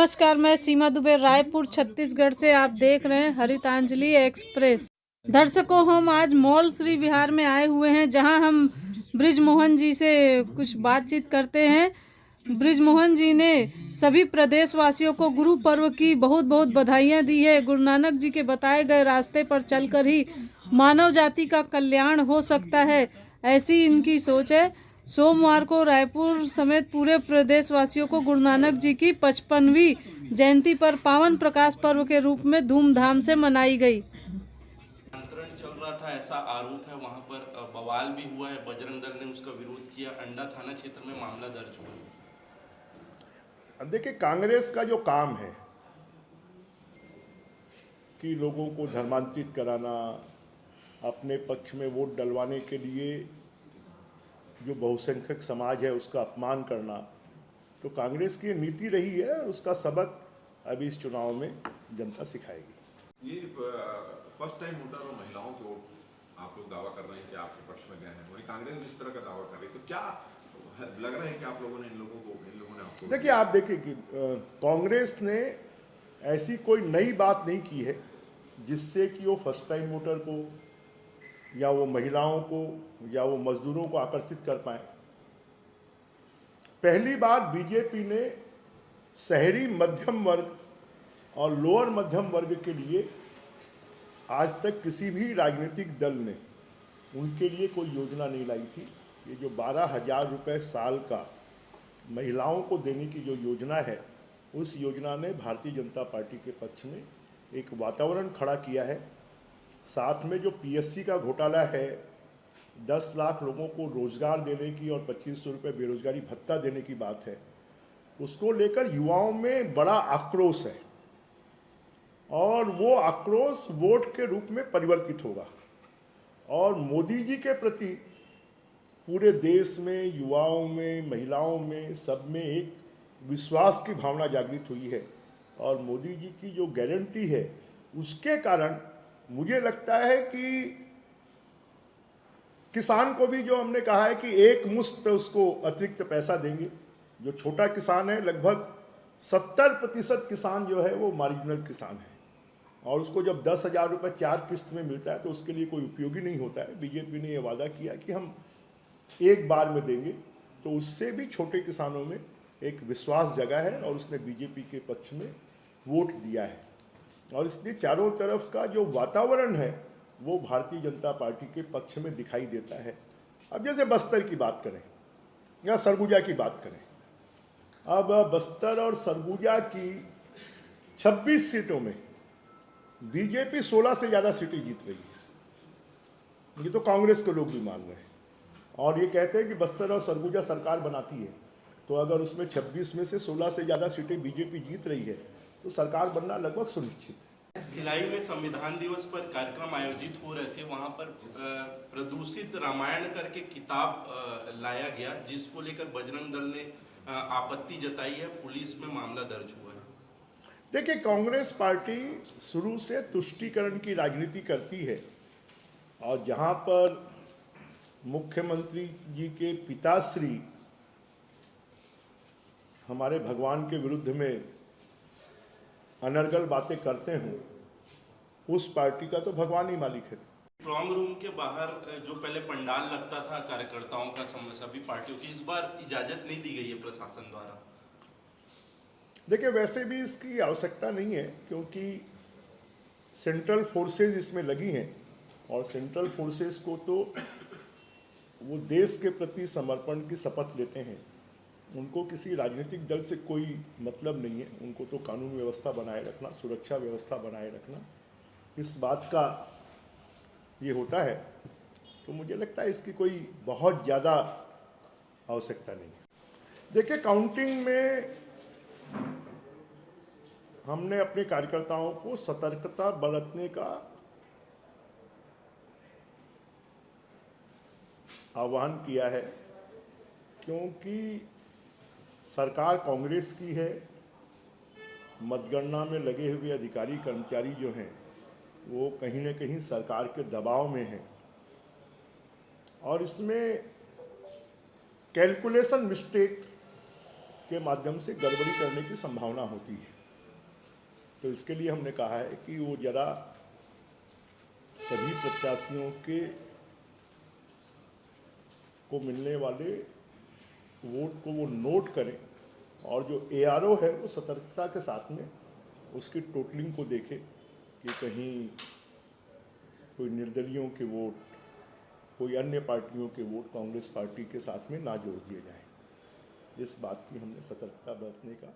नमस्कार, मैं सीमा दुबे रायपुर छत्तीसगढ़ से आप देख रहे हैं हरितांजलि एक्सप्रेस। दर्शकों, हम आज मॉल श्री विहार में आए हुए हैं, जहां हम बृजमोहन जी से कुछ बातचीत करते हैं। बृजमोहन जी ने सभी प्रदेशवासियों को गुरु पर्व की बहुत बहुत बधाइयां दी है। गुरु नानक जी के बताए गए रास्ते पर चलकर ही मानव जाति का कल्याण हो सकता है, ऐसी इनकी सोच है। सोमवार को रायपुर समेत पूरे प्रदेशवासियों को गुरु नानक जी की 55वीं जयंती पर पावन प्रकाश पर्व के रूप में धूमधाम से मनाई गई। आंदोलन चल रहा था ऐसा आरोप है, वहां पर बवाल भी हुआ है, बजरंग दल ने उसका विरोध किया, अंडा थाना क्षेत्र में मामला दर्ज हुआ। अब देखिए, कांग्रेस का जो काम है कि लोगों को धर्मांतरित कराना, अपने पक्ष में वोट डलवाने के लिए जो बहुसंख्यक समाज है उसका अपमान करना, तो कांग्रेस की नीति रही है और उसका सबक अभी इस चुनाव में जनता सिखाएगी। ये फर्स्ट टाइम वोटर और महिलाओं के वोट आप लोग दावा कर रहे हैं कि आपके पक्ष में गए हैं, और कांग्रेस जिस तरह का दावा कर रही है, तो क्या लग रहा है कि आप लोगों ने इन लोगों ने आपको देखिए, आप देखिए कि कांग्रेस ने ऐसी कोई नई बात नहीं की है जिससे कि वो फर्स्ट टाइम वोटर को या वो महिलाओं को या वो मजदूरों को आकर्षित कर पाए। पहली बार बीजेपी ने शहरी मध्यम वर्ग और लोअर मध्यम वर्ग के लिए आज तक किसी भी राजनीतिक दल ने उनके लिए कोई योजना नहीं लाई थी। ये जो 12,000 रुपये साल का महिलाओं को देने की जो योजना है, उस योजना ने भारतीय जनता पार्टी के पक्ष में एक वातावरण खड़ा किया है। साथ में जो पीएससी का घोटाला है, 10 लाख लोगों को रोजगार देने की और 2500 रुपये बेरोजगारी भत्ता देने की बात है, उसको लेकर युवाओं में बड़ा आक्रोश है और वो आक्रोश वोट के रूप में परिवर्तित होगा। और मोदी जी के प्रति पूरे देश में, युवाओं में, महिलाओं में, सब में एक विश्वास की भावना जागृत हुई है। और मोदी जी की जो गारंटी है, उसके कारण मुझे लगता है कि किसान को भी, जो हमने कहा है कि एक मुश्त उसको अतिरिक्त पैसा देंगे, जो छोटा किसान है, लगभग 70% किसान जो है वो मार्जिनल किसान है, और उसको जब 10,000 रुपये 4 किस्त में मिलता है तो उसके लिए कोई उपयोगी नहीं होता है। बीजेपी ने यह वादा किया कि हम एक बार में देंगे, तो उससे भी छोटे किसानों में एक विश्वास जगा है और उसने बीजेपी के पक्ष में वोट दिया है। और इसलिए चारों तरफ का जो वातावरण है वो भारतीय जनता पार्टी के पक्ष में दिखाई देता है। अब जैसे बस्तर की बात करें या सरगुजा की बात करें, अब बस्तर और सरगुजा की 26 सीटों में बीजेपी 16 से ज़्यादा सीटें जीत रही है। ये तो कांग्रेस के लोग भी मान रहे हैं और ये कहते हैं कि बस्तर और सरगुजा सरकार बनाती है, तो अगर उसमें 26 में से 16 से ज़्यादा सीटें बीजेपी जीत रही है तो सरकार बनना लगभग सुनिश्चित है। भिलाई में संविधान दिवस पर कार्यक्रम आयोजित हो रहे थे, वहां पर प्रदूषित रामायण करके किताब लाया गया, जिसको लेकर बजरंग दल ने आपत्ति जताई है। पुलिस में मामला दर्ज हुआ है। देखिए, कांग्रेस पार्टी शुरू से तुष्टीकरण की राजनीति करती है और जहां पर मुख्यमंत्री जी के पिताश्री हमारे भगवान के विरुद्ध में अनर्गल बातें करते हों, उस पार्टी का तो भगवान ही मालिक है। स्ट्रॉन्ग रूम के बाहर जो पहले पंडाल लगता था कार्यकर्ताओं का, सभी पार्टियों की, इस बार इजाजत नहीं दी गई है प्रशासन द्वारा। देखिए, वैसे भी इसकी आवश्यकता नहीं है, क्योंकि सेंट्रल फोर्सेस इसमें लगी हैं और सेंट्रल फोर्सेस को तो वो देश के प्रति समर्पण की शपथ लेते हैं। उनको किसी राजनीतिक दल से कोई मतलब नहीं है। उनको तो कानून व्यवस्था बनाए रखना, सुरक्षा व्यवस्था बनाए रखना, इस बात का ये होता है। तो मुझे लगता है इसकी कोई बहुत ज़्यादा आवश्यकता नहीं है। देखिए, काउंटिंग में हमने अपने कार्यकर्ताओं को सतर्कता बरतने का आह्वान किया है, क्योंकि सरकार कांग्रेस की है। मतगणना में लगे हुए अधिकारी कर्मचारी जो हैं वो कहीं न कहीं सरकार के दबाव में हैं और इसमें कैलकुलेशन मिस्टेक के माध्यम से गड़बड़ी करने की संभावना होती है। तो इसके लिए हमने कहा है कि वो जरा सभी प्रत्याशियों के को मिलने वाले वोट को वो नोट करें और जो ARO है वो सतर्कता के साथ में उसकी टोटलिंग को देखें कि कहीं कोई निर्दलियों के वोट, कोई अन्य पार्टियों के वोट कांग्रेस पार्टी के साथ में ना जोड़ दिए जाएं। इस बात की हमने सतर्कता बरतने का